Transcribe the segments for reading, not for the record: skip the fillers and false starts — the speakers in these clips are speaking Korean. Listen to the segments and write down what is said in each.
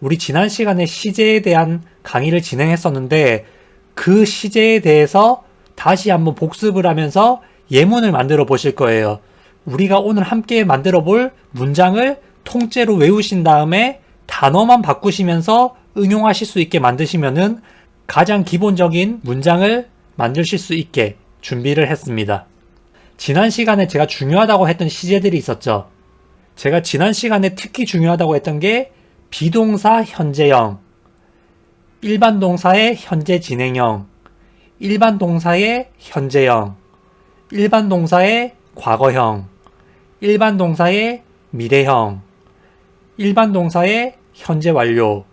우리 지난 시간에 시제에 대한 강의를 진행했었는데 그 시제에 대해서 다시 한번 복습을 하면서 예문을 만들어 보실 거예요. 우리가 오늘 함께 만들어 볼 문장을 통째로 외우신 다음에 단어만 바꾸시면서 응용하실 수 있게 만드시면은 가장 기본적인 문장을 만드실 수 있게 준비를 했습니다. 지난 시간에 제가 중요하다고 했던 시제들이 있었죠. 제가 지난 시간에 특히 중요하다고 했던 게 비동사 현재형, 일반 동사의 현재 진행형, 일반 동사의 현재형, 일반 동사의 과거형, 일반 동사의 미래형, 일반 동사의 현재 완료.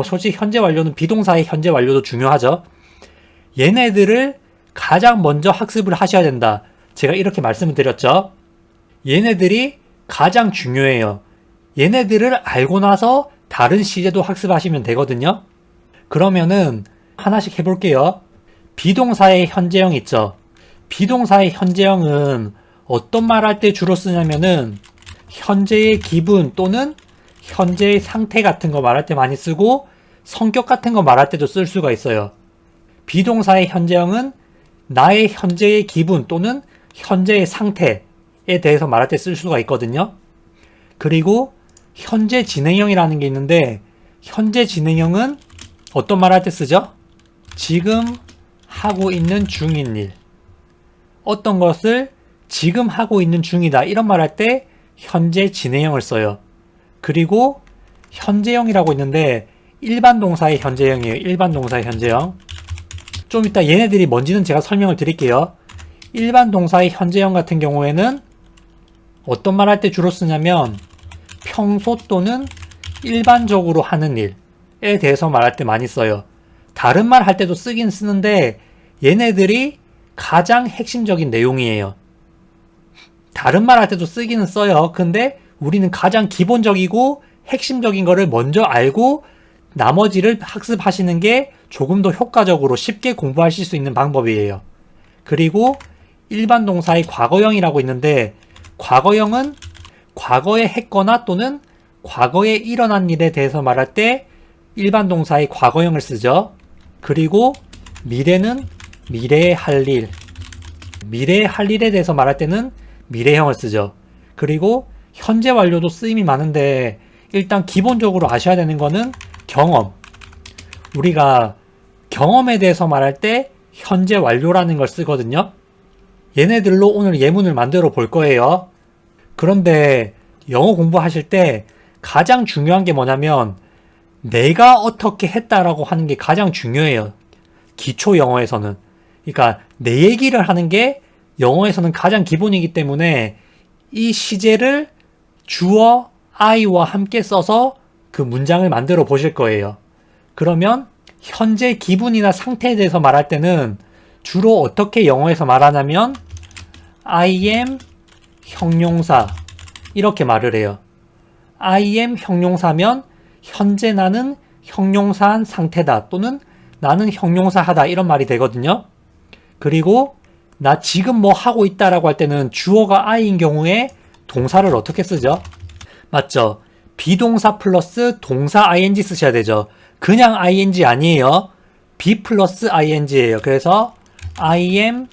솔직히 현재 완료는 비동사의 현재 완료도 중요하죠. 얘네들을 가장 먼저 학습을 하셔야 된다. 제가 이렇게 말씀을 드렸죠. 얘네들이 가장 중요해요. 얘네들을 알고 나서 다른 시제도 학습하시면 되거든요. 그러면은 하나씩 해볼게요. 비동사의 현재형 있죠. 비동사의 현재형은 어떤 말 할 때 주로 쓰냐면은 현재의 기분 또는 현재의 상태 같은 거 말할 때 많이 쓰고 성격 같은 거 말할 때도 쓸 수가 있어요. 비동사의 현재형은 나의 현재의 기분 또는 현재의 상태에 대해서 말할 때 쓸 수가 있거든요. 그리고 현재 진행형이라는 게 있는데 현재 진행형은 어떤 말 할 때 쓰죠? 지금 하고 있는 중인 일. 어떤 것을 지금 하고 있는 중이다. 이런 말 할 때 현재 진행형을 써요. 그리고 현재형이라고 있는데 일반 동사의 현재형이에요. 일반 동사의 현재형. 좀 이따 얘네들이 뭔지는 제가 설명을 드릴게요. 일반 동사의 현재형 같은 경우에는 어떤 말 할 때 주로 쓰냐면 평소 또는 일반적으로 하는 일에 대해서 말할 때 많이 써요. 다른 말 할 때도 쓰긴 쓰는데 얘네들이 가장 핵심적인 내용이에요. 다른 말 할 때도 쓰기는 써요. 근데 우리는 가장 기본적이고 핵심적인 거를 먼저 알고 나머지를 학습하시는 게 조금 더 효과적으로 쉽게 공부하실 수 있는 방법이에요. 그리고 일반 동사의 과거형이라고 있는데 과거형은 과거에 했거나 또는 과거에 일어난 일에 대해서 말할 때 일반 동사의 과거형을 쓰죠. 그리고 미래는 미래에 할 일, 미래에 할 일에 대해서 말할 때는 미래형을 쓰죠. 그리고 현재 완료도 쓰임이 많은데 일단 기본적으로 아셔야 되는 거는 경험. 우리가 경험에 대해서 말할 때 현재 완료라는 걸 쓰거든요. 얘네들로 오늘 예문을 만들어 볼 거예요. 그런데 영어 공부하실 때 가장 중요한 게 뭐냐면 내가 어떻게 했다라고 하는 게 가장 중요해요. 기초 영어에서는. 그러니까 내 얘기를 하는 게 영어에서는 가장 기본이기 때문에 이 시제를 주어 I와 함께 써서 그 문장을 만들어 보실 거예요. 그러면 현재 기분이나 상태에 대해서 말할 때는 주로 어떻게 영어에서 말하냐면 I am 형용사 이렇게 말을 해요. I am 형용사면 현재 나는 형용사한 상태다 또는 나는 형용사하다 이런 말이 되거든요. 그리고 나 지금 뭐 하고 있다라고 할 때는 주어가 I인 경우에 동사를 어떻게 쓰죠? 맞죠? 비동사 플러스 동사 ing 쓰셔야 되죠. 그냥 ing 아니에요. be 플러스 ing예요. 그래서 I am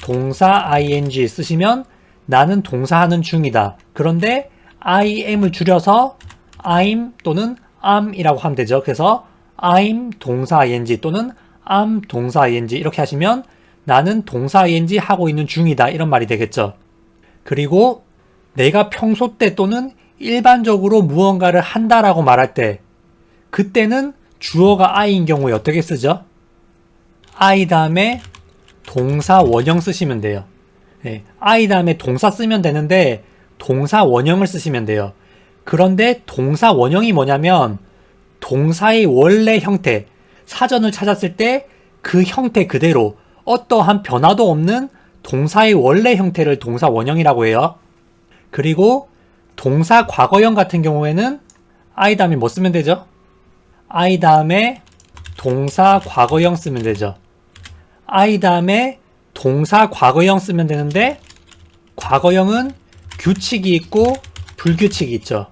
동사 ing 쓰시면 나는 동사하는 중이다. 그런데 I am을 줄여서 I'm 또는 am 이라고 하면 되죠. 그래서 I'm 동사 ing 또는 am 동사 ing 이렇게 하시면 나는 동사 ing 하고 있는 중이다. 이런 말이 되겠죠. 그리고 내가 평소 때 또는 일반적으로 무언가를 한다라고 말할 때 그때는 주어가 I인 경우에 어떻게 쓰죠? I 다음에 동사 원형 쓰시면 돼요. 네, I 다음에 동사 쓰면 되는데 동사 원형을 쓰시면 돼요. 그런데 동사 원형이 뭐냐면 동사의 원래 형태, 사전을 찾았을 때 그 형태 그대로 어떠한 변화도 없는 동사의 원래 형태를 동사 원형이라고 해요. 그리고 동사 과거형 같은 경우에는 I 다음에 뭐 쓰면 되죠? I 다음에 동사 과거형 쓰면 되죠. I 다음에 동사 과거형 쓰면 되는데 과거형은 규칙이 있고 불규칙이 있죠.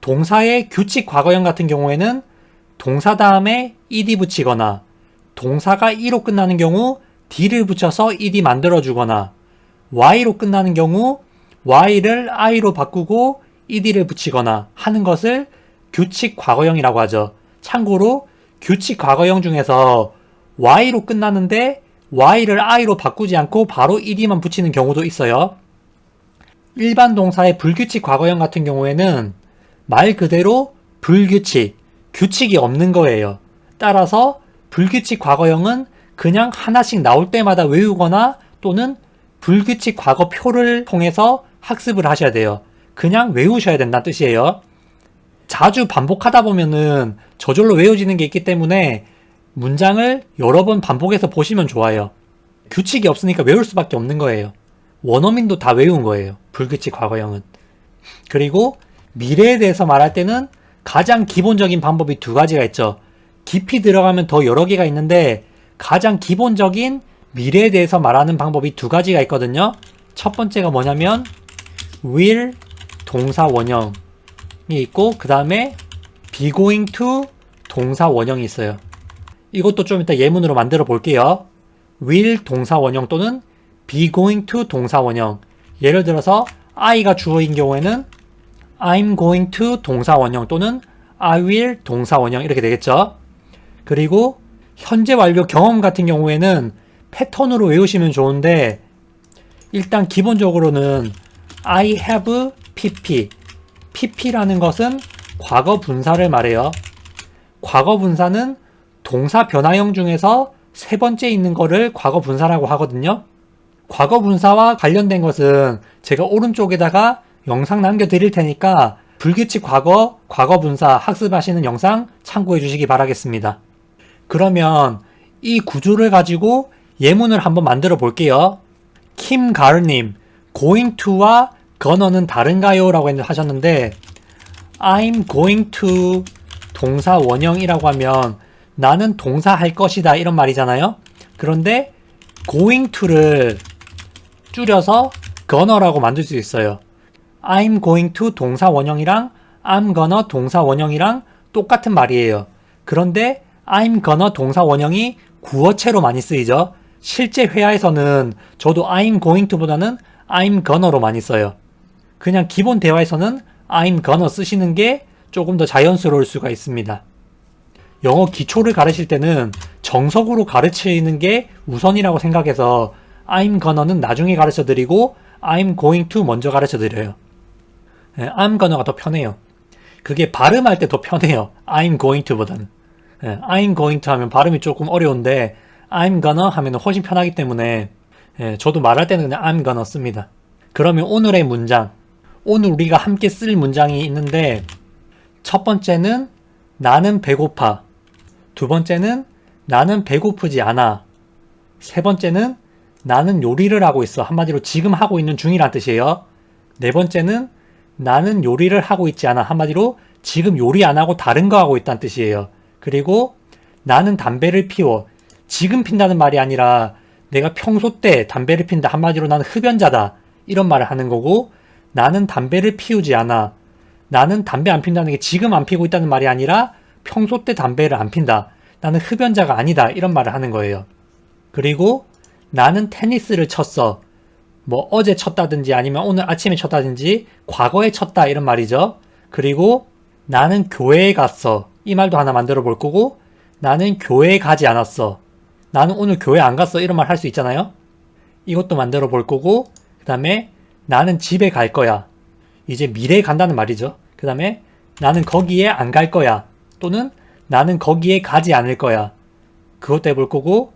동사의 규칙 과거형 같은 경우에는 동사 다음에 ed 붙이거나 동사가 e로 끝나는 경우 d를 붙여서 ed 만들어주거나 y로 끝나는 경우 y를 i로 바꾸고 ed를 붙이거나 하는 것을 규칙 과거형이라고 하죠. 참고로 규칙 과거형 중에서 y로 끝나는데 y를 i로 바꾸지 않고 바로 ed만 붙이는 경우도 있어요. 일반 동사의 불규칙 과거형 같은 경우에는 말 그대로 불규칙, 규칙이 없는 거예요. 따라서 불규칙 과거형은 그냥 하나씩 나올 때마다 외우거나 또는 불규칙 과거표를 통해서 학습을 하셔야 돼요. 그냥 외우셔야 된다는 뜻이에요. 자주 반복하다 보면은 저절로 외워지는 게 있기 때문에 문장을 여러 번 반복해서 보시면 좋아요. 규칙이 없으니까 외울 수밖에 없는 거예요. 원어민도 다 외운 거예요. 불규칙 과거형은. 그리고 미래에 대해서 말할 때는 가장 기본적인 방법이 두 가지가 있죠. 깊이 들어가면 더 여러 개가 있는데 가장 기본적인 미래에 대해서 말하는 방법이 두 가지가 있거든요. 첫 번째가 뭐냐면 will 동사 원형이 있고 그 다음에 be going to 동사 원형이 있어요. 이것도 좀 이따 예문으로 만들어 볼게요. will 동사 원형 또는 be going to 동사 원형. 예를 들어서 I가 주어인 경우에는 I'm going to 동사 원형 또는 I will 동사 원형 이렇게 되겠죠. 그리고 현재 완료 경험 같은 경우에는 패턴으로 외우시면 좋은데 일단 기본적으로는 I have pp. pp라는 것은 과거 분사를 말해요. 과거 분사는 동사 변화형 중에서 세 번째 있는 거를 과거 분사라고 하거든요. 과거 분사와 관련된 것은 제가 오른쪽에다가 영상 남겨드릴 테니까 불규칙 과거, 과거 분사 학습하시는 영상 참고해 주시기 바라겠습니다. 그러면 이 구조를 가지고 예문을 한번 만들어 볼게요. 김가을님, going to와 gonna는 다른가요? 라고 하셨는데 I'm going to 동사 원형이라고 하면 나는 동사 할 것이다 이런 말이잖아요. 그런데 going to를 줄여서 gonna라고 만들 수 있어요. I'm going to 동사 원형이랑 I'm gonna 동사 원형이랑 똑같은 말이에요. 그런데 I'm gonna 동사 원형이 구어체로 많이 쓰이죠. 실제 회화에서는 저도 I'm going to보다는 I'm gonna로 많이 써요. 그냥 기본 대화에서는 I'm gonna 쓰시는 게 조금 더 자연스러울 수가 있습니다. 영어 기초를 가르칠 때는 정석으로 가르치는 게 우선이라고 생각해서 I'm gonna는 나중에 가르쳐 드리고 I'm going to 먼저 가르쳐 드려요. I'm gonna가 더 편해요. 그게 발음할 때 더 편해요. I'm going to보다는. I'm going to 하면 발음이 조금 어려운데 I'm gonna 하면 훨씬 편하기 때문에 저도 말할 때는 그냥 I'm gonna 씁니다. 그러면 오늘의 문장. 오늘 우리가 함께 쓸 문장이 있는데 첫 번째는 나는 배고파. 두 번째는 나는 배고프지 않아. 세 번째는 나는 요리를 하고 있어. 한마디로 지금 하고 있는 중이란 뜻이에요. 네 번째는 나는 요리를 하고 있지 않아. 한마디로 지금 요리 안 하고 다른 거 하고 있다는 뜻이에요. 그리고 나는 담배를 피워. 지금 핀다는 말이 아니라 내가 평소 때 담배를 핀다. 한마디로 나는 흡연자다. 이런 말을 하는 거고 나는 담배를 피우지 않아. 나는 담배 안 핀다는 게 지금 안 피고 있다는 말이 아니라 평소 때 담배를 안 핀다. 나는 흡연자가 아니다. 이런 말을 하는 거예요. 그리고 나는 테니스를 쳤어. 뭐 어제 쳤다든지 아니면 오늘 아침에 쳤다든지 과거에 쳤다 이런 말이죠. 그리고 나는 교회에 갔어. 이 말도 하나 만들어 볼 거고 나는 교회에 가지 않았어. 나는 오늘 교회 안 갔어. 이런 말 할 수 있잖아요. 이것도 만들어 볼 거고 그 다음에 나는 집에 갈 거야. 이제 미래에 간다는 말이죠. 그 다음에 나는 거기에 안 갈 거야. 또는 나는 거기에 가지 않을 거야. 그것도 해볼 거고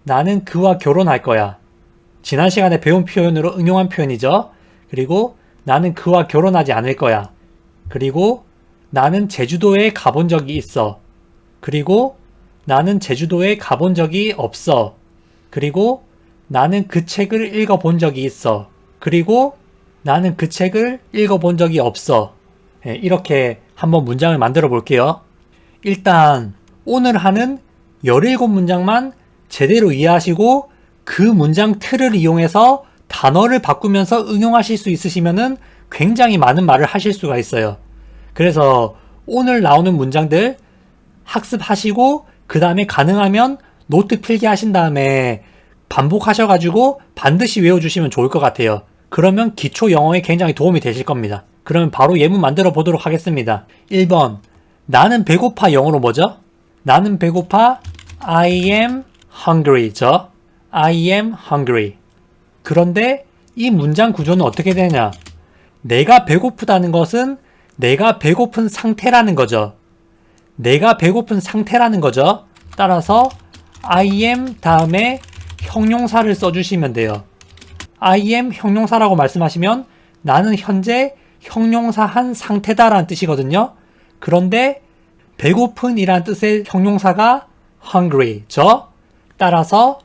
나는 그와 결혼할 거야. 지난 시간에 배운 표현으로 응용한 표현이죠. 그리고 나는 그와 결혼하지 않을 거야. 그리고 나는 제주도에 가본 적이 있어. 그리고 나는 제주도에 가본 적이 없어. 그리고 나는 그 책을 읽어본 적이 있어. 그리고 나는 그 책을 읽어본 적이 없어. 이렇게 한번 문장을 만들어 볼게요. 일단 오늘 하는 17문장만 제대로 이해하시고 그 문장 틀을 이용해서 단어를 바꾸면서 응용하실 수 있으시면은 굉장히 많은 말을 하실 수가 있어요. 그래서 오늘 나오는 문장들 학습하시고 그 다음에 가능하면 노트 필기 하신 다음에 반복하셔가지고 반드시 외워주시면 좋을 것 같아요. 그러면 기초 영어에 굉장히 도움이 되실 겁니다. 그러면 바로 예문 만들어 보도록 하겠습니다. 1번 나는 배고파 영어로 뭐죠? 나는 배고파 I am hungry죠. I am hungry. 그런데 이 문장 구조는 어떻게 되냐? 내가 배고프다는 것은 내가 배고픈 상태라는 거죠. 내가 배고픈 상태라는 거죠. 따라서 I am 다음에 형용사를 써주시면 돼요. I am 형용사라고 말씀하시면 나는 현재 형용사한 상태다라는 뜻이거든요. 그런데 배고픈 이란 뜻의 형용사가 hungry죠. 따라서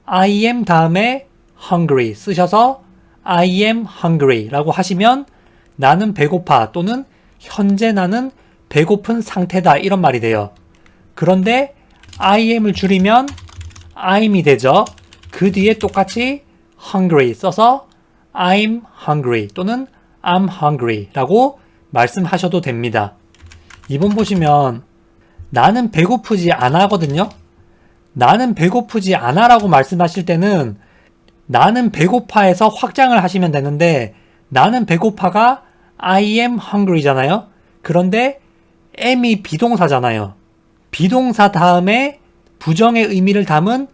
I am 다음에 hungry 쓰셔서 I am hungry 라고 하시면 나는 배고파 또는 현재 나는 배고픈 상태다 이런 말이 돼요. 그런데 I am을 줄이면 I'm이 되죠. 그 뒤에 똑같이 hungry 써서 I'm hungry 또는 I'm hungry 라고 말씀하셔도 됩니다. 2번 보시면 나는 배고프지 않아 하거든요. 나는 배고프지 않아 라고 말씀하실 때는 나는 배고파에서 확장을 하시면 되는데 나는 배고파가 I am hungry잖아요. 그런데 am이 비동사잖아요. 비동사 다음에 부정의 의미를 담은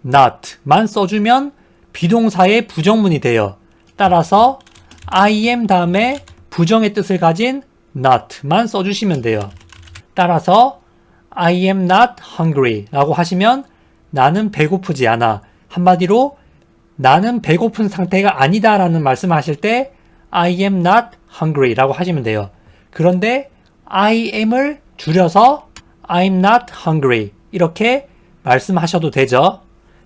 not만 써주면 비동사의 부정문이 돼요. 따라서 I am 다음에 부정의 뜻을 가진 not만 써주시면 돼요. 따라서 I am not hungry 라고 하시면 나는 배고프지 않아. 한마디로 나는 배고픈 상태가 아니다 라는 말씀을 하실 때 I am not hungry 라고 하시면 돼요. 그런데 I am을 줄여서 I'm not hungry 이렇게 말씀하셔도 되죠.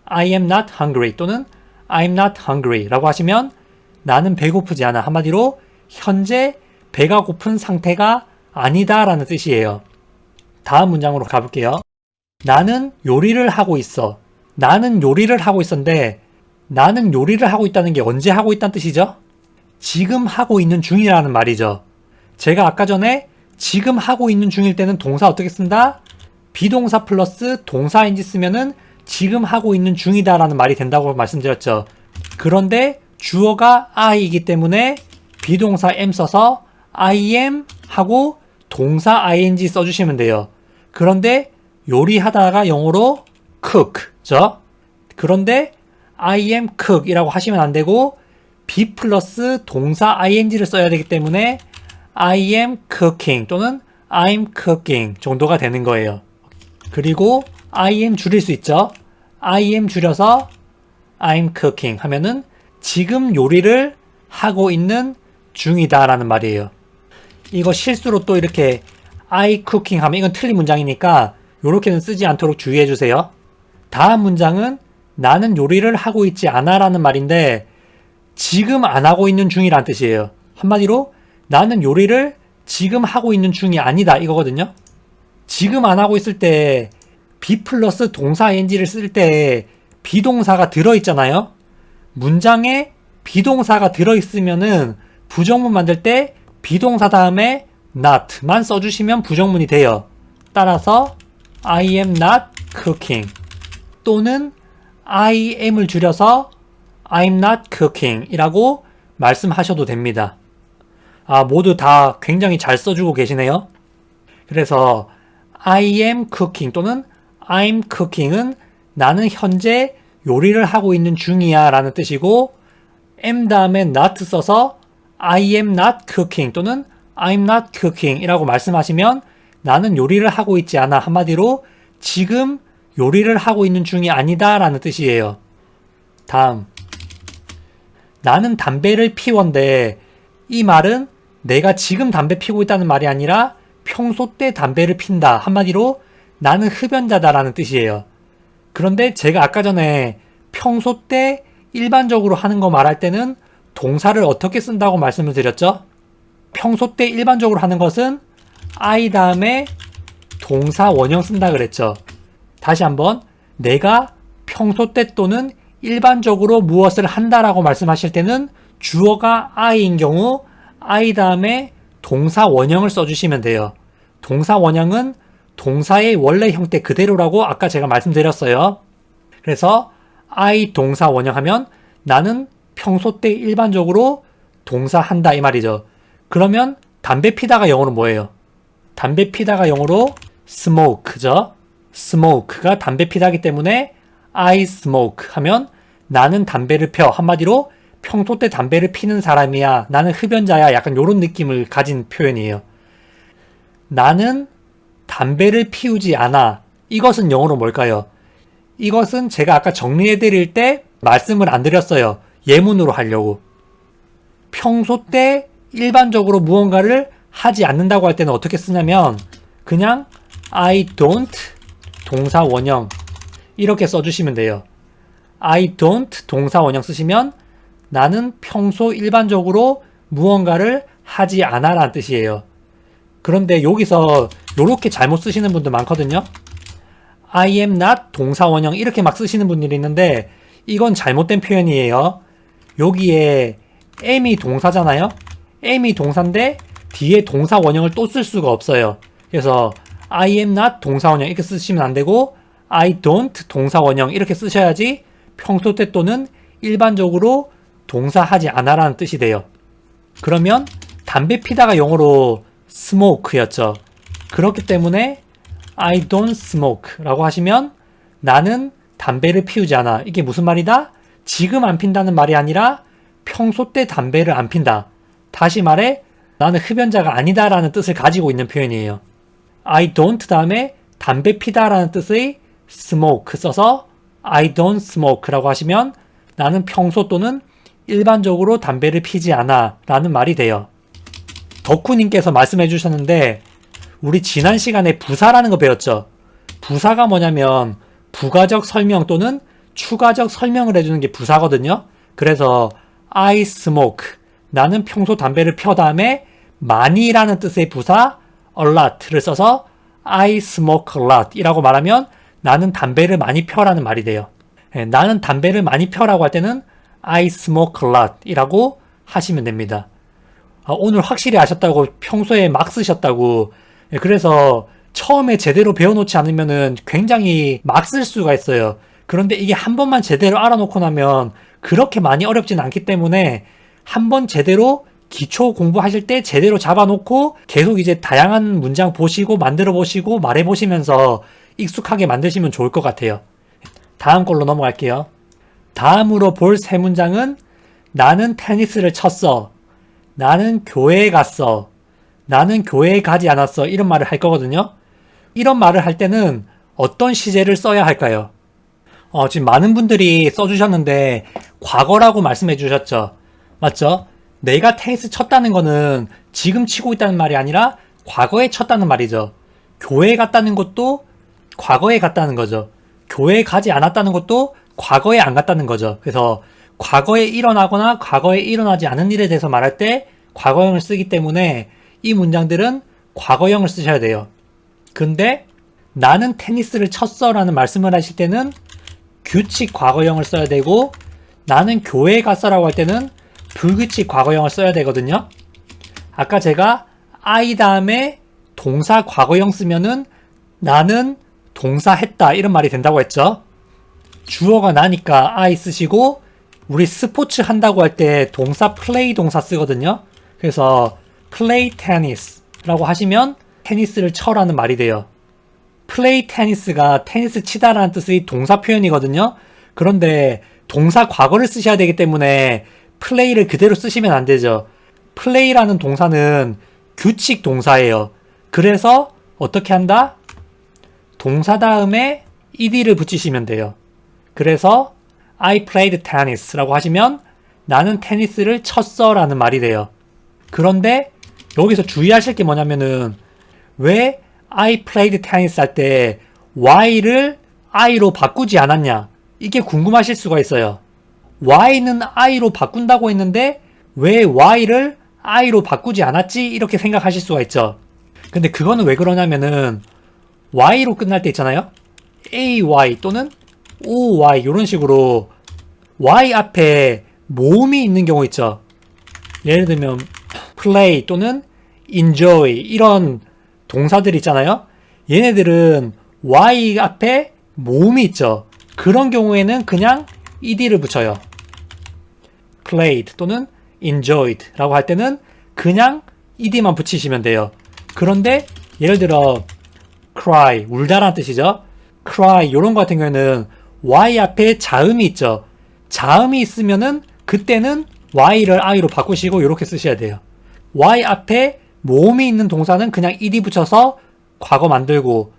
I am not hungry 또는 I'm not hungry 라고 하시면 나는 배고프지 않아. 한마디로 현재 배가 고픈 상태가 아니다 라는 뜻이에요. 다음 문장으로 가볼게요. 나는 요리를 하고 있어. 나는 요리를 하고 있었는데 나는 요리를 하고 있다는 게 언제 하고 있다는 뜻이죠? 지금 하고 있는 중이라는 말이죠. 제가 아까 전에 지금 하고 있는 중일 때는 동사 어떻게 쓴다? 비동사 플러스 동사 ing 쓰면은 지금 하고 있는 중이다 라는 말이 된다고 말씀드렸죠. 그런데 주어가 I이기 때문에 비동사 am 써서 I am 하고 동사 ing 써주시면 돼요. 그런데 요리하다가 영어로 cook죠. 그런데 I am cook 이라고 하시면 안 되고 be 플러스 동사 ing를 써야 되기 때문에 I am cooking 또는 I'm cooking 정도가 되는 거예요. 그리고 I am 줄일 수 있죠. I am 줄여서 I'm cooking 하면은 지금 요리를 하고 있는 중이다 라는 말이에요. 이거 실수로 또 이렇게 I cooking 하면 이건 틀린 문장이니까 이렇게는 쓰지 않도록 주의해 주세요. 다음 문장은 나는 요리를 하고 있지 않아 라는 말인데 지금 안 하고 있는 중이란 뜻이에요. 한마디로 나는 요리를 지금 하고 있는 중이 아니다 이거거든요. 지금 안 하고 있을 때 be 플러스 동사 ing를 쓸 때 비동사가 들어있잖아요. 문장에 비동사가 들어있으면은 부정문 만들 때 비동사 다음에 not만 써주시면 부정문이 돼요. 따라서 I am not cooking 또는 I am을 줄여서 I'm not cooking 이라고 말씀하셔도 됩니다. 모두 다 굉장히 잘 써주고 계시네요. 그래서 I am cooking 또는 I'm cooking은 나는 현재 요리를 하고 있는 중이야 라는 뜻이고 am 다음에 not 써서 I am not cooking 또는 I'm not cooking 이라고 말씀하시면 나는 요리를 하고 있지 않아. 한마디로 지금 요리를 하고 있는 중이 아니다 라는 뜻이에요. 다음 나는 담배를 피웠는데 이 말은 내가 지금 담배 피우고 있다는 말이 아니라 평소 때 담배를 핀다. 한마디로 나는 흡연자다 라는 뜻이에요. 그런데 제가 아까 전에 평소 때 일반적으로 하는 거 말할 때는 동사를 어떻게 쓴다고 말씀을 드렸죠? 평소 때 일반적으로 하는 것은 I 다음에 동사 원형 쓴다 그랬죠. 다시 한번 내가 평소 때 또는 일반적으로 무엇을 한다라고 말씀하실 때는 주어가 I인 경우 I 다음에 동사 원형을 써주시면 돼요. 동사 원형은 동사의 원래 형태 그대로라고 아까 제가 말씀드렸어요. 그래서 I 동사 원형하면 나는 평소 때 일반적으로 동사 한다 이 말이죠. 그러면 담배 피다가 영어로 뭐예요? 담배 피다가 영어로 smoke죠. smoke가 담배 피다기 때문에 I smoke 하면 나는 담배를 펴. 한마디로 평소 때 담배를 피는 사람이야. 나는 흡연자야. 약간 이런 느낌을 가진 표현이에요. 나는 담배를 피우지 않아. 이것은 영어로 뭘까요? 이것은 제가 아까 정리해 드릴 때 말씀을 안 드렸어요. 예문으로 하려고. 평소 때 일반적으로 무언가를 하지 않는다고 할 때는 어떻게 쓰냐면 그냥 I don't 동사 원형 이렇게 써주시면 돼요. I don't 동사 원형 쓰시면 나는 평소 일반적으로 무언가를 하지 않아 라는 뜻이에요. 그런데 여기서 이렇게 잘못 쓰시는 분들 많거든요. I am not 동사 원형 이렇게 막 쓰시는 분들이 있는데 이건 잘못된 표현이에요. 여기에 am이 동사잖아요. am이 동사인데 뒤에 동사 원형을 또 쓸 수가 없어요. 그래서 I am not 동사 원형 이렇게 쓰시면 안 되고 I don't 동사 원형 이렇게 쓰셔야지 평소 때 또는 일반적으로 동사 하지 않아 라는 뜻이 돼요. 그러면 담배 피다가 영어로 smoke였죠. 그렇기 때문에 I don't smoke 라고 하시면 나는 담배를 피우지 않아. 이게 무슨 말이다? 지금 안 핀다는 말이 아니라 평소 때 담배를 안 핀다. 다시 말해 나는 흡연자가 아니다 라는 뜻을 가지고 있는 표현이에요. I don't 다음에 담배 피다 라는 뜻의 smoke 써서 I don't smoke 라고 하시면 나는 평소 또는 일반적으로 담배를 피지 않아 라는 말이 돼요. 덕후님께서 말씀해 주셨는데 우리 지난 시간에 부사라는 거 배웠죠. 부사가 뭐냐면 부가적 설명 또는 추가적 설명을 해주는 게 부사거든요. 그래서 I smoke 나는 평소 담배를 펴 다음에 많이 라는 뜻의 부사 a lot를 써서 I smoke a lot 이라고 말하면 나는 담배를 많이 펴 라는 말이 돼요. 나는 담배를 많이 펴 라고 할 때는 I smoke a lot 이라고 하시면 됩니다. 오늘 확실히 아셨다고 평소에 막 쓰셨다고. 그래서 처음에 제대로 배워놓지 않으면은 굉장히 막 쓸 수가 있어요. 그런데 이게 한 번만 제대로 알아놓고 나면 그렇게 많이 어렵진 않기 때문에 한 번 제대로 기초 공부하실 때 제대로 잡아놓고 계속 이제 다양한 문장 보시고 만들어 보시고 말해 보시면서 익숙하게 만드시면 좋을 것 같아요. 다음 걸로 넘어갈게요. 다음으로 볼 세 문장은 나는 테니스를 쳤어. 나는 교회에 갔어. 나는 교회에 가지 않았어. 이런 말을 할 거거든요. 이런 말을 할 때는 어떤 시제를 써야 할까요? 지금 많은 분들이 써주셨는데 과거라고 말씀해 주셨죠. 맞죠? 내가 테니스 쳤다는 거는 지금 치고 있다는 말이 아니라 과거에 쳤다는 말이죠. 교회에 갔다는 것도 과거에 갔다는 거죠. 교회에 가지 않았다는 것도 과거에 안 갔다는 거죠. 그래서 과거에 일어나거나 과거에 일어나지 않은 일에 대해서 말할 때 과거형을 쓰기 때문에 이 문장들은 과거형을 쓰셔야 돼요. 근데 나는 테니스를 쳤어 라는 말씀을 하실 때는 규칙 과거형을 써야 되고 나는 교회에 갔어 라고 할 때는 불규칙 과거형을 써야 되거든요. 아까 제가 I 다음에 동사 과거형 쓰면은 나는 동사 했다 이런 말이 된다고 했죠. 주어가 나니까 I 쓰시고 우리 스포츠 한다고 할 때 동사 play 동사 쓰거든요. 그래서 play tennis 라고 하시면 테니스를 쳐라는 말이 돼요. play tennis가 테니스 치다라는 뜻의 동사 표현이거든요. 그런데 동사 과거를 쓰셔야 되기 때문에 play를 그대로 쓰시면 안 되죠. play라는 동사는 규칙 동사예요. 그래서 어떻게 한다? 동사 다음에 ed를 붙이시면 돼요. 그래서 I played tennis 라고 하시면 나는 테니스를 쳤어 라는 말이 돼요. 그런데 여기서 주의하실 게 뭐냐면은 왜 I played tennis 할 때 Y를 I로 바꾸지 않았냐 이게 궁금하실 수가 있어요. Y는 I로 바꾼다고 했는데 왜 Y를 I로 바꾸지 않았지 이렇게 생각하실 수가 있죠. 근데 그거는 왜 그러냐면은 Y로 끝날 때 있잖아요. AY 또는 OY 이런 식으로 Y 앞에 모음이 있는 경우 있죠. 예를 들면 play 또는 enjoy 이런 동사들 있잖아요. 얘네들은 y 앞에 모음이 있죠. 그런 경우에는 그냥 ed를 붙여요. played 또는 enjoyed 라고 할 때는 그냥 ed만 붙이시면 돼요. 그런데 예를 들어 cry, 울다라는 뜻이죠. cry 이런 거 같은 경우에는 y 앞에 자음이 있죠. 자음이 있으면은 그때는 y를 i로 바꾸시고 이렇게 쓰셔야 돼요. y 앞에 모음이 있는 동사는 그냥 ed 붙여서 과거 만들고,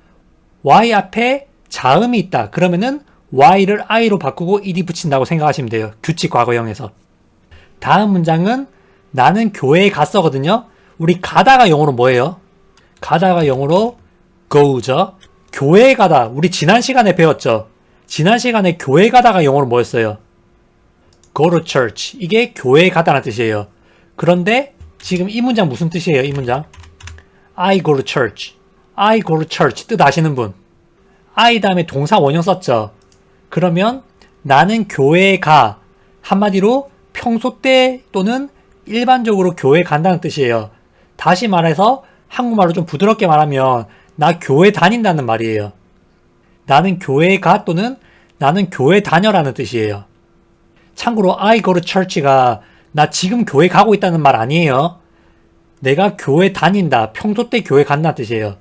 y 앞에 자음이 있다 그러면은 y를 i로 바꾸고 ed 붙인다고 생각하시면 돼요. 규칙 과거형에서. 다음 문장은 나는 교회에 갔어거든요. 우리 가다가 영어로 뭐예요? 가다가 영어로 go죠. 교회에 가다 우리 지난 시간에 배웠죠. 지난 시간에 교회 가다가 영어로 뭐였어요? go to church. 이게 교회에 가다라는 뜻이에요. 그런데 지금 이 문장 무슨 뜻이에요? 이 문장 I go to church. I go to church 뜻 아시는 분? I 다음에 동사 원형 썼죠. 그러면 나는 교회에 가 한마디로 평소 때 또는 일반적으로 교회 간다는 뜻이에요. 다시 말해서 한국말로 좀 부드럽게 말하면 나 교회 다닌다는 말이에요. 나는 교회에 가 또는 나는 교회 다녀라는 뜻이에요. 참고로 I go to church가 나 지금 교회 가고 있다는 말 아니에요. 내가 교회 다닌다, 평소 때 교회 간다는 뜻이에요.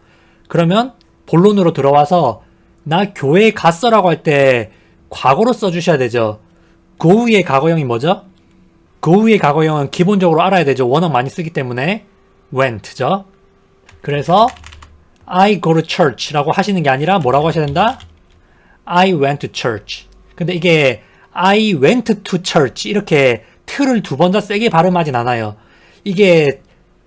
그러면 본론으로 들어와서 나 교회에 갔어라고 할 때 과거로 써주셔야 되죠. go의 과거형이 뭐죠? go의 과거형은 기본적으로 알아야 되죠. 워낙 많이 쓰기 때문에 went죠. 그래서 I go to church라고 하시는 게 아니라 뭐라고 하셔야 된다? I went to church. 근데 이게 I went to church 이렇게 t를 두 번 다 세게 발음하진 않아요. 이게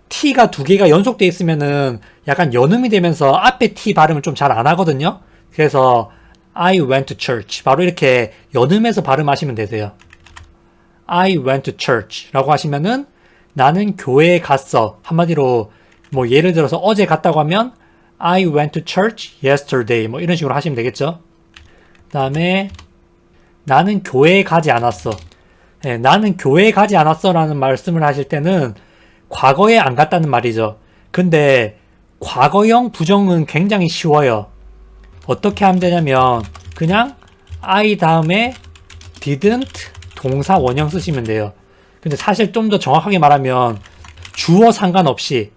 t가 두 개가 연속돼 있으면은 약간 연음이 되면서 앞에 t 발음을 좀 잘 안 하거든요. 그래서 I went to church 바로 이렇게 연음해서 발음하시면 되세요. I went to church 라고 하시면은 나는 교회에 갔어. 한마디로 뭐 예를 들어서 어제 갔다고 하면 I went to church yesterday 뭐 이런 식으로 하시면 되겠죠. 그 다음에 나는 교회에 가지 않았어. 네, 나는 교회에 가지 않았어 라는 말씀을 하실 때는 과거에 안 갔다는 말이죠. 근데 과거형 부정은 굉장히 쉬워요. 어떻게 하면 되냐면 그냥 I 다음에 didn't 동사 원형 쓰시면 돼요. 근데 사실 좀 더 정확하게 말하면 주어 상관없이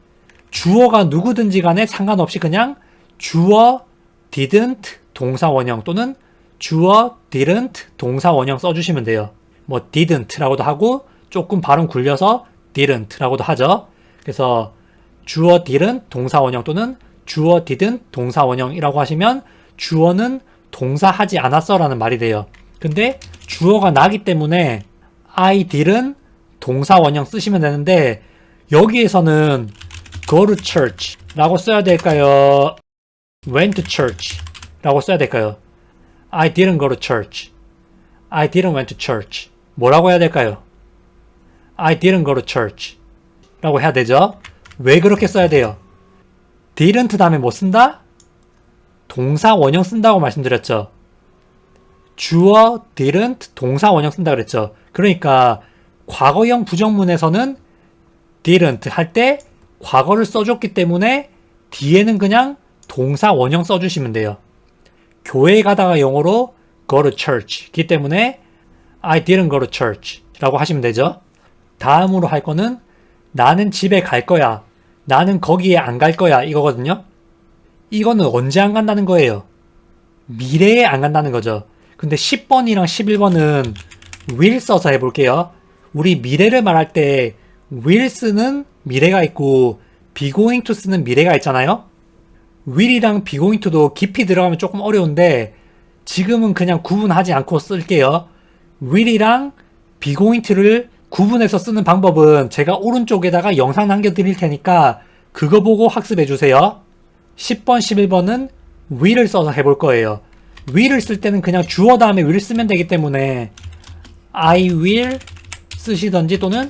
주어가 누구든지 간에 상관없이 그냥 주어 didn't 동사 원형 또는 주어 didn't 동사 원형 써주시면 돼요. 뭐 didn't라고도 하고 조금 발음 굴려서 didn't라고도 하죠. 그래서 주어 didn't 동사 원형 또는 주어 didn't 동사 원형이라고 하시면 주어는 동사 하지 않았어 라는 말이 돼요. 근데 주어가 나기 때문에 I didn't 동사 원형 쓰시면 되는데 여기에서는 go to church 라고 써야 될까요? went to church 라고 써야 될까요? I didn't go to church. I didn't went to church. 뭐라고 해야 될까요? I didn't go to church 라고 해야 되죠. 왜 그렇게 써야 돼요? didn't 다음에 뭐 쓴다? 동사 원형 쓴다고 말씀드렸죠. 주어 didn't 동사 원형 쓴다 그랬죠. 그러니까 과거형 부정문에서는 didn't 할 때 과거를 써줬기 때문에 뒤에는 그냥 동사 원형 써주시면 돼요. 교회에 가다가 영어로 go to church이기 때문에 I didn't go to church 라고 하시면 되죠. 다음으로 할 거는 나는 집에 갈 거야. 나는 거기에 안 갈 거야. 이거거든요. 이거는 언제 안 간다는 거예요? 미래에 안 간다는 거죠. 근데 10번이랑 11번은 will 써서 해볼게요. 우리 미래를 말할 때 will 쓰는 미래가 있고 be going to 쓰는 미래가 있잖아요. will이랑 be going to도 깊이 들어가면 조금 어려운데 지금은 그냥 구분하지 않고 쓸게요. will이랑 be going to를 구분해서 쓰는 방법은 제가 오른쪽에다가 영상 남겨드릴 테니까 그거 보고 학습해 주세요. 10번, 11번은 will을 써서 해볼 거예요. will을 쓸 때는 그냥 주어 다음에 will 쓰면 되기 때문에 I will 쓰시던지 또는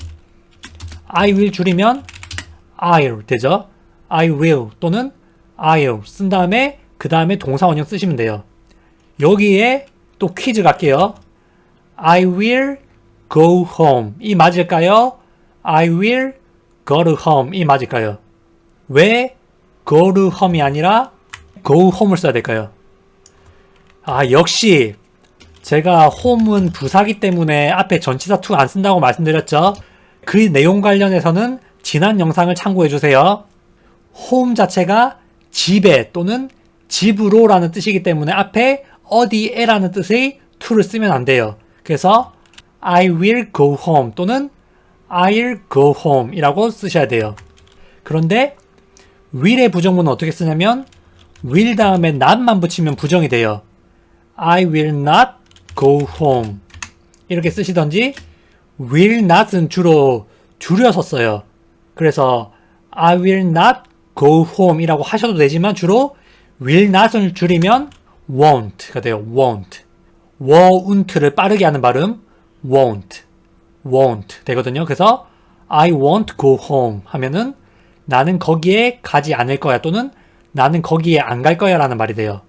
I will 줄이면 I'll 되죠. I will 또는 I'll 쓴 다음에 그 다음에 동사 원형 쓰시면 돼요. 여기에 또 퀴즈 갈게요. I will go home 이 맞을까요? I will go to home 이 맞을까요? 왜 go to home이 아니라 go home을 써야 될까요? 아, 역시 제가 home은 부사기 때문에 앞에 전치사 to 안 쓴다고 말씀드렸죠. 그 내용 관련해서는 지난 영상을 참고해주세요. home 자체가 집에 또는 집으로 라는 뜻이기 때문에 앞에 어디에 라는 뜻의 to를 쓰면 안 돼요. 그래서 I will go home 또는 I'll go home 이라고 쓰셔야 돼요. 그런데 will의 부정문은 어떻게 쓰냐면 will 다음에 not만 붙이면 부정이 돼요. I will not go home 이렇게 쓰시던지 will not은 주로 줄여서 써요. 그래서 I will not go home 이라고 하셔도 되지만 주로 will not을 줄이면 won't가 돼요. won't. won't를 빠르게 하는 발음 won't 되거든요. 그래서 I won't go home 하면은 나는 거기에 가지 않을 거야 또는 나는 거기에 안 갈 거야 라는 말이 돼요.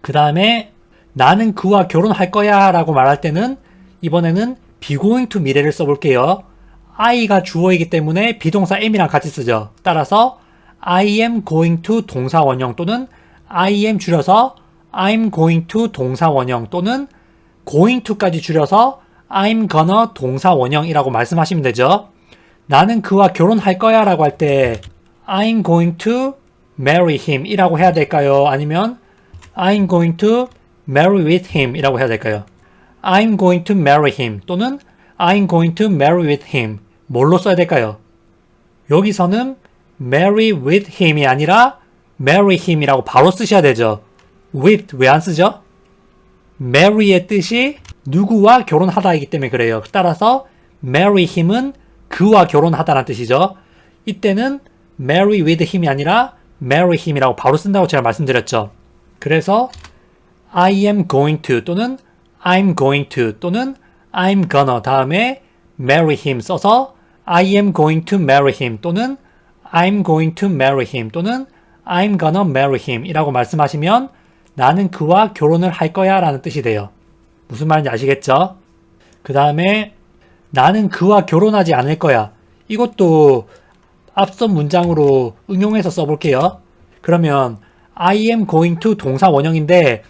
그 다음에 나는 그와 결혼할 거야 라고 말할 때는 이번에는 be going to 미래를 써볼게요. I가 주어이기 때문에 비동사 am이랑 같이 쓰죠. 따라서 I am going to 동사 원형 또는 I am 줄여서 I'm going to 동사 원형 또는 going to까지 줄여서 I'm gonna 동사 원형이라고 말씀하시면 되죠. 나는 그와 결혼할 거야 라고 할 때 I'm going to marry him 이라고 해야 될까요? 아니면 I'm going to marry with him 이라고 해야 될까요? I'm going to marry him 또는 I'm going to marry with him 뭘로 써야 될까요? 여기서는 marry with him이 아니라 marry him 이라고 바로 쓰셔야 되죠. with 왜 안 쓰죠? marry의 뜻이 누구와 결혼하다이기 때문에 그래요. 따라서 marry him은 그와 결혼하다라는 뜻이죠. 이때는 marry with him이 아니라 marry him이라고 바로 쓴다고 제가 말씀드렸죠. 그래서 I am going to 또는 I'm going to 또는 I'm gonna 다음에 marry him 써서 I am going to marry him 또는 I'm going to marry him 또는 I'm gonna marry him 이라고 말씀하시면 나는 그와 결혼을 할 거야 라는 뜻이 돼요. 무슨 말인지 아시겠죠? 그 다음에 나는 그와 결혼하지 않을 거야. 이것도 앞선 문장으로 응용해서 써볼게요. 그러면 I am going to 동사 원형인데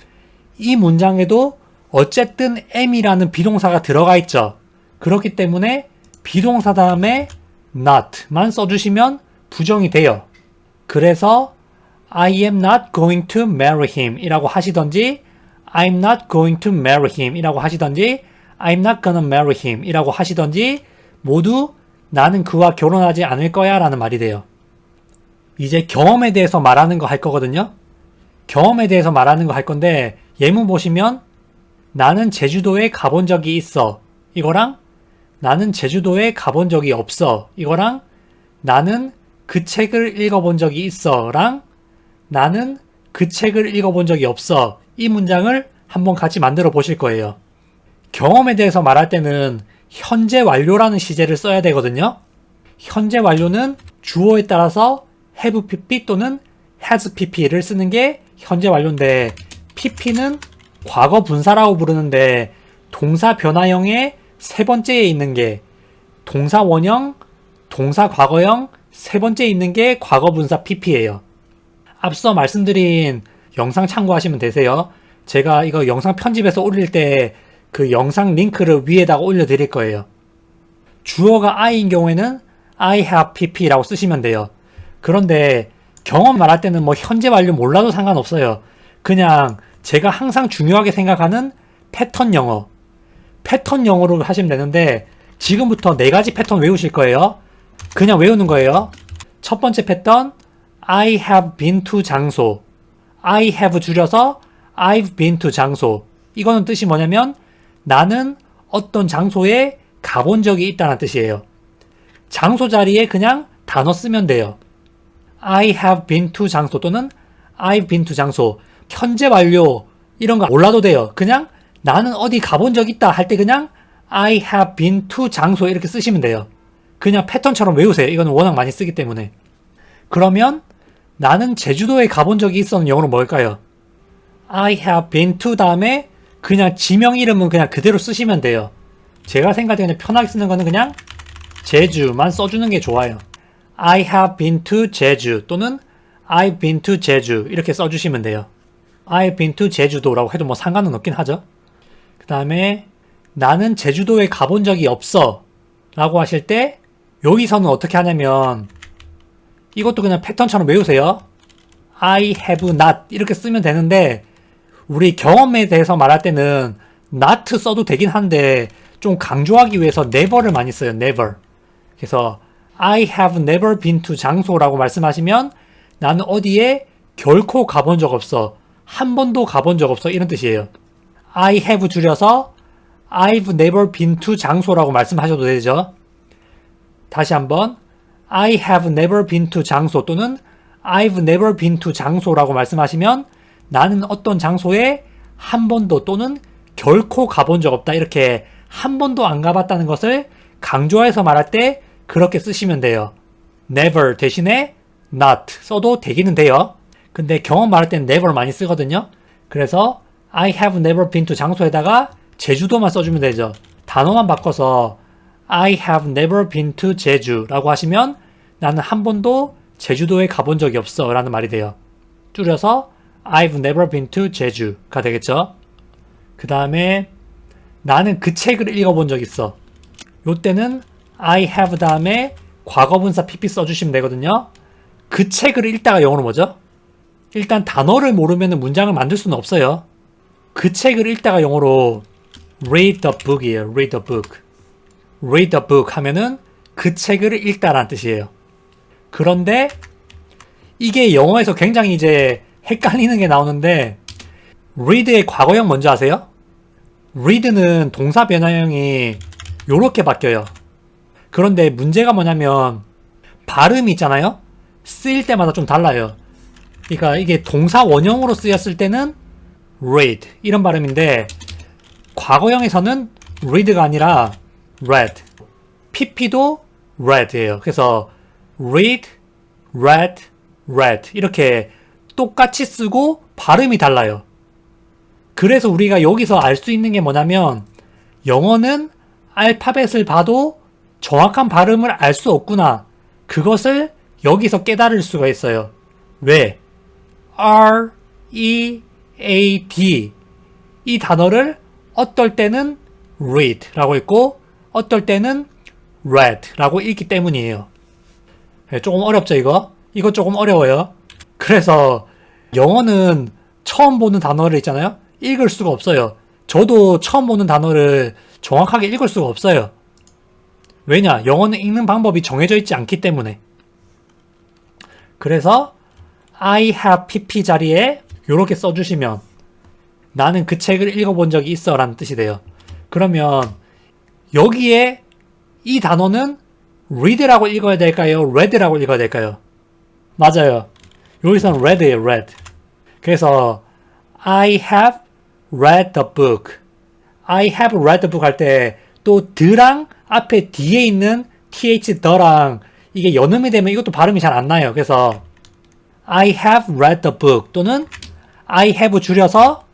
이 문장에도 어쨌든 am이라는 비동사가 들어가 있죠. 그렇기 때문에 비동사 다음에 not만 써주시면 부정이 돼요. 그래서 I am not going to marry him 이라고 하시던지 I'm not going to marry him 이라고 하시던지 I'm not gonna marry him 이라고 하시던지 모두 나는 그와 결혼하지 않을 거야 라는 말이 돼요. 이제 경험에 대해서 말하는 거 할 거거든요. 경험에 대해서 말하는 거 할 건데 예문 보시면 나는 제주도에 가본 적이 있어 이거랑 나는 제주도에 가본 적이 없어 이거랑 나는 그 책을 읽어본 적이 있어 랑 나는 그 책을 읽어본 적이 없어 이 문장을 한번 같이 만들어 보실 거예요. 경험에 대해서 말할 때는 현재 완료라는 시제를 써야 되거든요. 현재 완료는 주어에 따라서 have pp 또는 has pp를 쓰는 게 현재 완료인데 pp는 과거 분사라고 부르는데 동사 변화형의 세 번째에 있는 게 동사 원형, 동사 과거형 세 번째에 있는 게 과거 분사 pp예요. 앞서 말씀드린 영상 참고하시면 되세요. 제가 이거 영상 편집해서 올릴 때 그 영상 링크를 위에다가 올려드릴 거예요. 주어가 I인 경우에는 I have pp라고 쓰시면 돼요. 그런데 경험 말할 때는 뭐 현재 완료 몰라도 상관없어요. 그냥 제가 항상 중요하게 생각하는 패턴 영어. 패턴 영어로 하시면 되는데 지금부터 4가지 패턴 외우실 거예요. 그냥 외우는 거예요. 첫 번째 패턴 I have been to 장소. I have 줄여서 I've been to 장소. 이거는 뜻이 뭐냐면 나는 어떤 장소에 가본 적이 있다는 뜻이에요. 장소 자리에 그냥 단어 쓰면 돼요. I have been to 장소 또는 I've been to 장소. 현재 완료 이런 거 몰라도 돼요. 그냥 나는 어디 가본 적 있다 할 때 그냥 I have been to 장소 이렇게 쓰시면 돼요. 그냥 패턴처럼 외우세요. 이거는 워낙 많이 쓰기 때문에. 그러면 나는 제주도에 가본 적이 있어는 영어로 뭘까요? I have been to 다음에 그냥 지명 이름은 그냥 그대로 쓰시면 돼요. 제가 생각할 때 그냥 편하게 쓰는 거는 그냥 제주만 써주는 게 좋아요. I have been to 제주 또는 I've been to 제주 이렇게 써주시면 돼요. I've been to 제주도라고 해도 뭐 상관은 없긴 하죠. 그 다음에 나는 제주도에 가본 적이 없어 라고 하실 때 여기서는 어떻게 하냐면 이것도 그냥 패턴처럼 외우세요. I have not 이렇게 쓰면 되는데 우리 경험에 대해서 말할 때는 not 써도 되긴 한데 좀 강조하기 위해서 never를 많이 써요. never. 그래서 I have never been to 장소라고 말씀하시면 나는 어디에 결코 가본 적 없어. 한 번도 가본 적 없어. 이런 뜻이에요. I have 줄여서 I've never been to 장소라고 말씀하셔도 되죠. 다시 한번 I have never been to 장소 또는 I've never been to 장소라고 말씀하시면 나는 어떤 장소에 한 번도 또는 결코 가본 적 없다. 이렇게 한 번도 안 가봤다는 것을 강조해서 말할 때 그렇게 쓰시면 돼요. never 대신에 not 써도 되기는 돼요. 근데 경험 말할 때는 never 많이 쓰거든요. 그래서 I have never been to 장소에다가 제주도만 써주면 되죠. 단어만 바꿔서 I have never been to 제주라고 하시면 나는 한 번도 제주도에 가본 적이 없어 라는 말이 돼요. 줄여서 I've never been to 제주가 되겠죠. 그 다음에 나는 그 책을 읽어본 적 있어. 요때는 I have 다음에 과거분사 pp 써주시면 되거든요. 그 책을 읽다가 영어로 뭐죠? 일단 단어를 모르면 문장을 만들 수는 없어요. 그 책을 읽다가 영어로 read the book이에요. read the book. read the book 하면은 그 책을 읽다라는 뜻이에요. 그런데 이게 영어에서 굉장히 이제 헷갈리는 게 나오는데 read의 과거형 뭔지 아세요? read는 동사 변화형이 요렇게 바뀌어요. 그런데 문제가 뭐냐면 발음이 있잖아요. 쓰일 때마다 좀 달라요. 그러니까 이게 동사 원형으로 쓰였을 때는 read 이런 발음인데 과거형에서는 read가 아니라 read. pp도 read예요. 그래서 read, read, read 이렇게 똑같이 쓰고 발음이 달라요. 그래서 우리가 여기서 알 수 있는 게 뭐냐면 영어는 알파벳을 봐도 정확한 발음을 알 수 없구나. 그것을 여기서 깨달을 수가 있어요. 왜? R, E, A, D 이 단어를 어떨 때는 read 라고 읽고 어떨 때는 read 라고 읽기 때문이에요. 조금 어렵죠 이거? 이거 조금 어려워요. 그래서 영어는 처음 보는 단어를 있잖아요. 읽을 수가 없어요. 저도 처음 보는 단어를 정확하게 읽을 수가 없어요. 왜냐? 영어는 읽는 방법이 정해져 있지 않기 때문에. 그래서 I have pp 자리에 이렇게 써주시면 나는 그 책을 읽어본 적이 있어 라는 뜻이 돼요. 그러면 여기에 이 단어는 read라고 읽어야 될까요? read라고 읽어야 될까요? 맞아요. 여기서는 read예요. read. 그래서 I have read the book. I have read the book 할 때 또 the랑 앞에 뒤에 있는 th the랑 이게 연음이 되면 이것도 발음이 잘 안 나요. 그래서 I have read the book 또는 I have 줄여서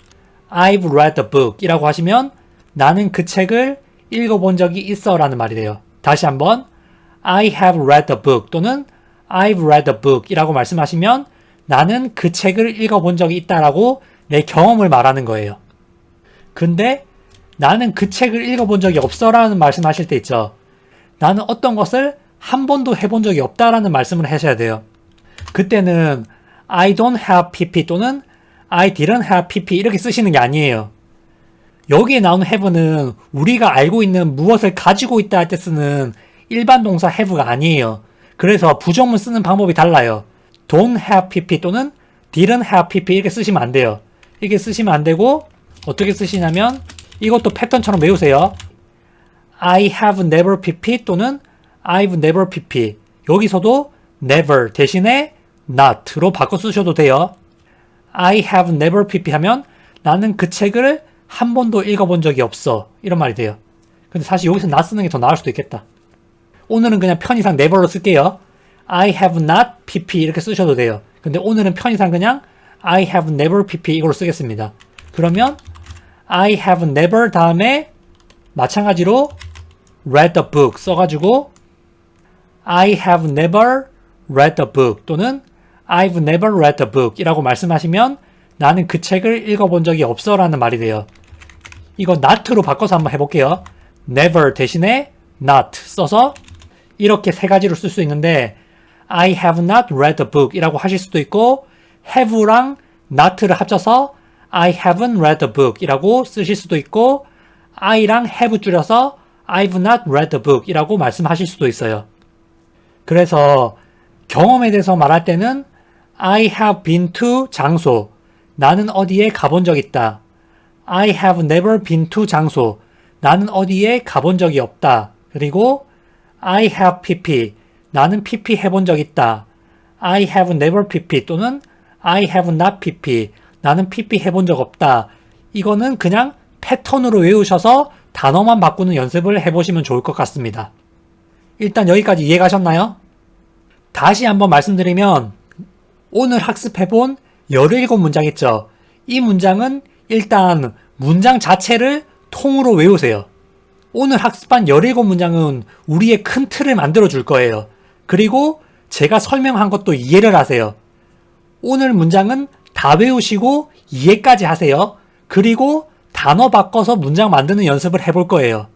I've read the book 이라고 하시면 나는 그 책을 읽어본 적이 있어 라는 말이 돼요. 다시 한번 I have read the book 또는 I've read the book 이라고 말씀하시면 나는 그 책을 읽어본 적이 있다라고 내 경험을 말하는 거예요. 근데 나는 그 책을 읽어본 적이 없어 라는 말씀하실 때 있죠. 나는 어떤 것을 한 번도 해본 적이 없다라는 말씀을 하셔야 돼요. 그때는 I don't have pp 또는 I didn't have pp 이렇게 쓰시는 게 아니에요. 여기에 나오는 have는 우리가 알고 있는 무엇을 가지고 있다 할 때 쓰는 일반 동사 have가 아니에요. 그래서 부정문 쓰는 방법이 달라요. don't have pp 또는 didn't have pp 이렇게 쓰시면 안 돼요. 이렇게 쓰시면 안 되고 어떻게 쓰시냐면 이것도 패턴처럼 외우세요. I have never pp 또는 I've never pp 여기서도 never 대신에 not로 바꿔 쓰셔도 돼요. I have never pp 하면 나는 그 책을 한 번도 읽어본 적이 없어 이런 말이 돼요. 근데 사실 여기서 not 쓰는 게 더 나을 수도 있겠다. 오늘은 그냥 편의상 never로 쓸게요. I have not pp 이렇게 쓰셔도 돼요. 근데 오늘은 편의상 그냥 I have never pp 이걸로 쓰겠습니다. 그러면 I have never 다음에 마찬가지로 read the book 써가지고 I have never read the book 또는 I've never read the book 이라고 말씀하시면 나는 그 책을 읽어본 적이 없어 라는 말이 돼요. 이거 not로 바꿔서 한번 해볼게요. never 대신에 not 써서 이렇게 세 가지로 쓸 수 있는데 I have not read the book 이라고 하실 수도 있고 have랑 not를 합쳐서 I haven't read the book 이라고 쓰실 수도 있고 I랑 have 줄여서 I've not read the book 이라고 말씀하실 수도 있어요. 그래서 경험에 대해서 말할 때는 I have been to 장소 나는 어디에 가본 적 있다. I have never been to 장소 나는 어디에 가본 적이 없다. 그리고 I have pp 나는 pp 해본 적 있다. I have never pp 또는 I have not pp 나는 pp 해본 적 없다. 이거는 그냥 패턴으로 외우셔서 단어만 바꾸는 연습을 해보시면 좋을 것 같습니다. 일단 여기까지 이해가셨나요? 다시 한번 말씀드리면 오늘 학습해본 17문장 있죠. 이 문장은 일단 문장 자체를 통으로 외우세요. 오늘 학습한 17문장은 우리의 큰 틀을 만들어 줄 거예요. 그리고 제가 설명한 것도 이해를 하세요. 오늘 문장은 다 외우시고 이해까지 하세요. 그리고 단어 바꿔서 문장 만드는 연습을 해볼 거예요.